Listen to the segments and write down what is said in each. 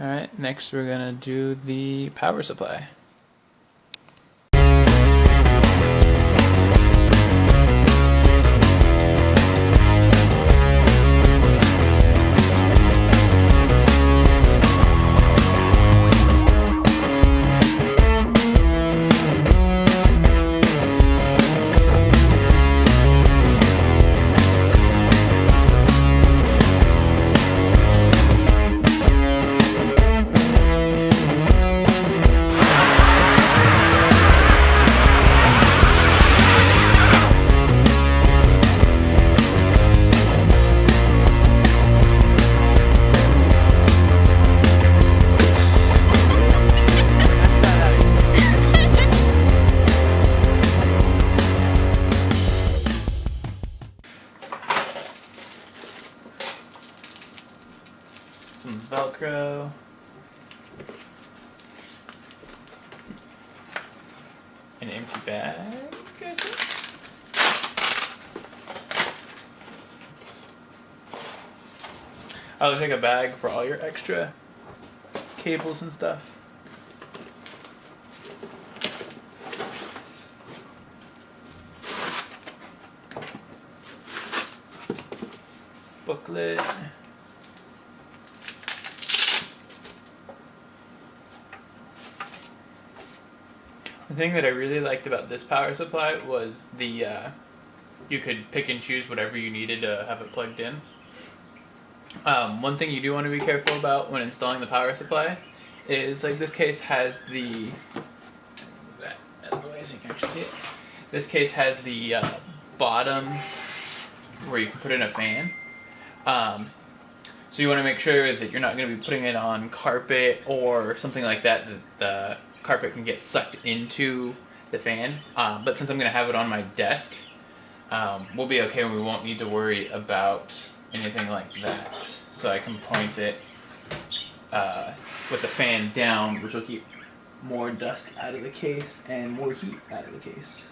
Alright, next we're gonna do the power supply. Some Velcro. An empty bag, I think. I'll take a bag for all your extra cables and stuff. Booklet. The thing that I really liked about this power supply was the you could pick and choose whatever you needed to have it plugged in. One thing you do want to be careful about when installing the power supply is, like, this case has the out of the way so you can actually see it. This case has the bottom where you can put in a fan. So you want to make sure that you're not going to be putting it on carpet or something like that the carpet can get sucked into the fan. But since I'm going to have it on my desk, we'll be okay and we won't need to worry about anything like that. So I can point it with the fan down, which will keep more dust out of the case and more heat out of the case.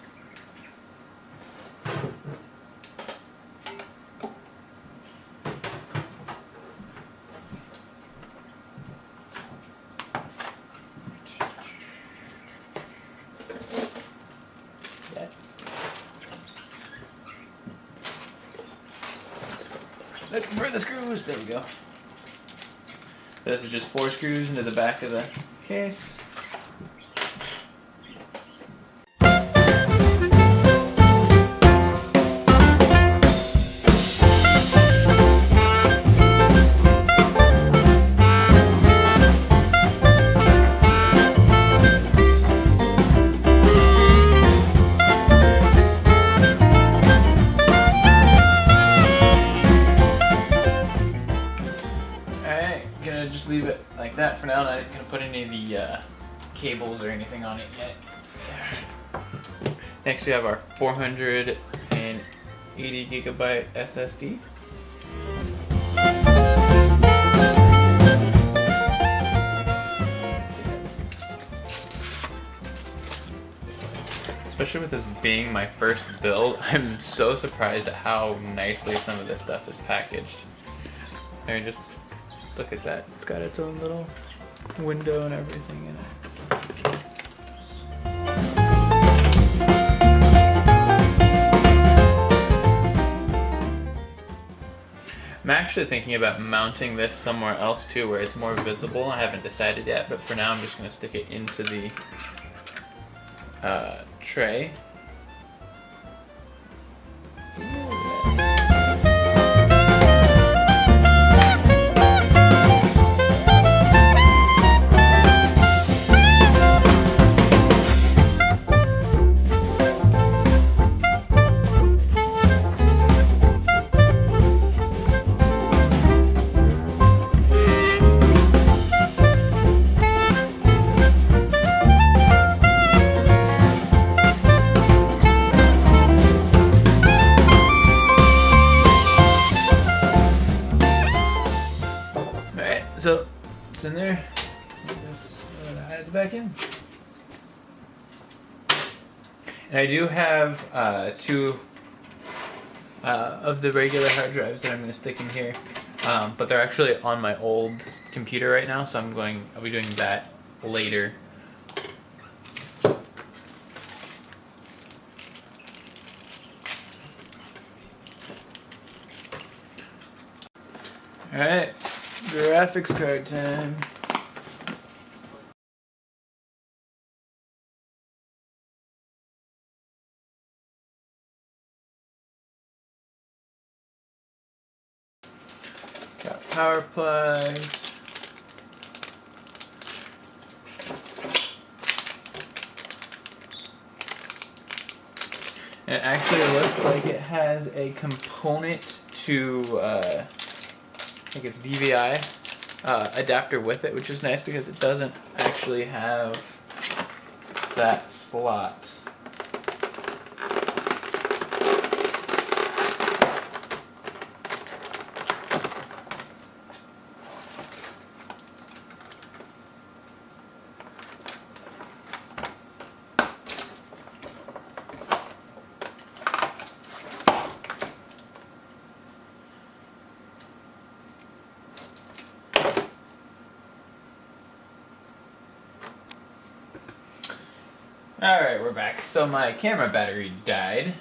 Looking for the screws. There we go. Those are just 4 screws into the back of the case. Just leave it like that for now. I'm not going to put any of the cables or anything on it yet. There. Next we have our 480 gigabyte SSD. Especially with this being my first build, I'm so surprised at how nicely some of this stuff is packaged. I mean, just look at that. It's got its own little window and everything in it. I'm actually thinking about mounting this somewhere else too, where it's more visible. I haven't decided yet, but for now I'm just going to stick it into the tray. So it's in there. Just add it back in. And I do have 2 of the regular hard drives that I'm going to stick in here. but they're actually on my old computer right now, so I'll be doing that later. Alright, graphics card time. Got power plugs. And it actually looks like it has a component to, I think it's DVI adapter with it, which is nice because it doesn't actually have that slot. Alright, we're back. So my camera battery died.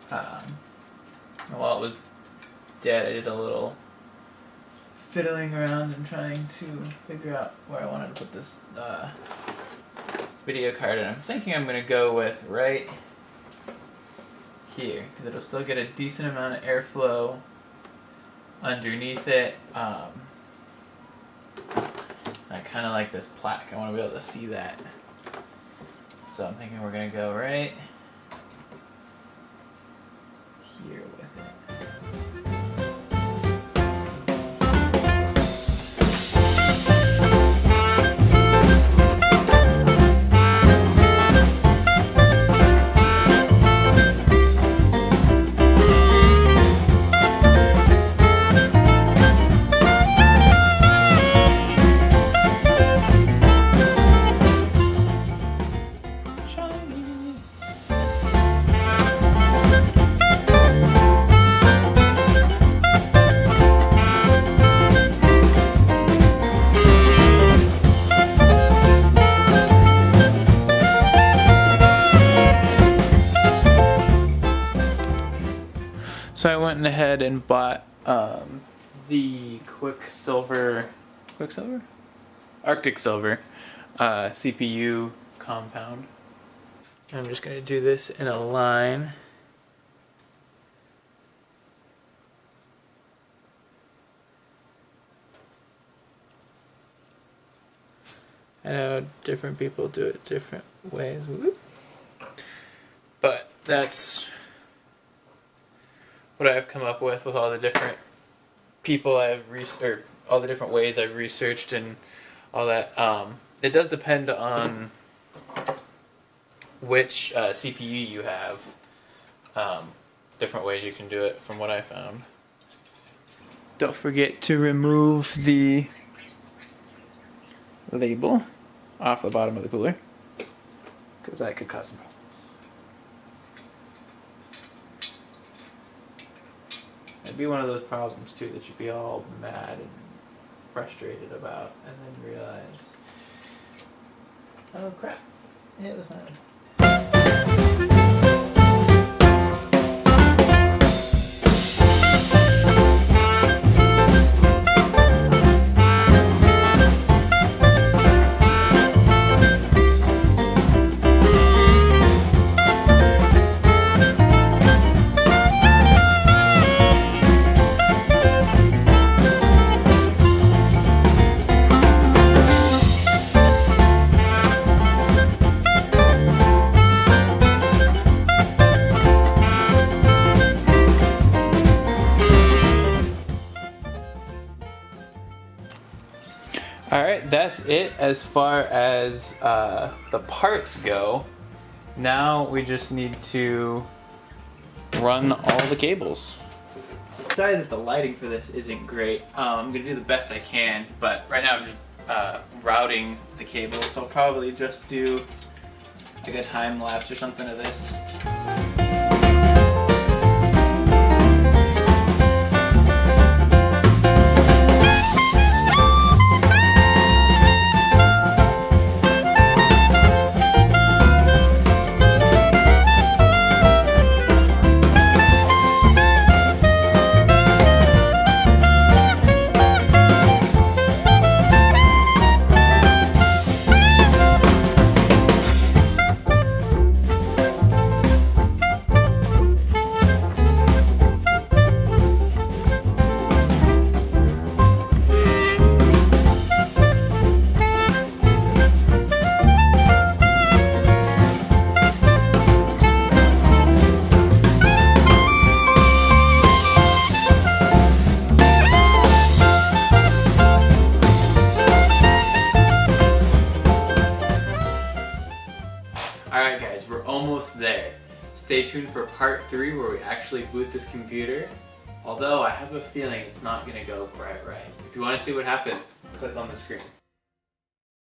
While it was dead, I did a little fiddling around and trying to figure out where I wanted to put this video card, and I'm thinking I'm going to go with right here, because it'll still get a decent amount of airflow underneath it. I kind of like this plaque. I want to be able to see that. So I'm thinking we're going to go right here with it. So I went ahead and bought the Arctic Silver CPU compound. I'm just going to do this in a line. I know different people do it different ways, but that's what I've come up with all the different people or all the different ways I've researched and all that. It does depend on which CPU you have. Different ways you can do it from what I found. Don't forget to remove the label off the bottom of the cooler, because that could cause some problems. It'd be one of those problems too that you'd be all mad and frustrated about, and then realize, oh crap, it was mine. Alright, that's it as far as the parts go. Now we just need to run all the cables. I decided that the lighting for this isn't great. I'm going to do the best I can, but right now I'm just routing the cables, so I'll probably just do like a time lapse or something of this. almost there. Stay tuned for part 3 where we actually boot this computer. Although I have a feeling it's not going to go quite right. If you want to see what happens, click on the screen.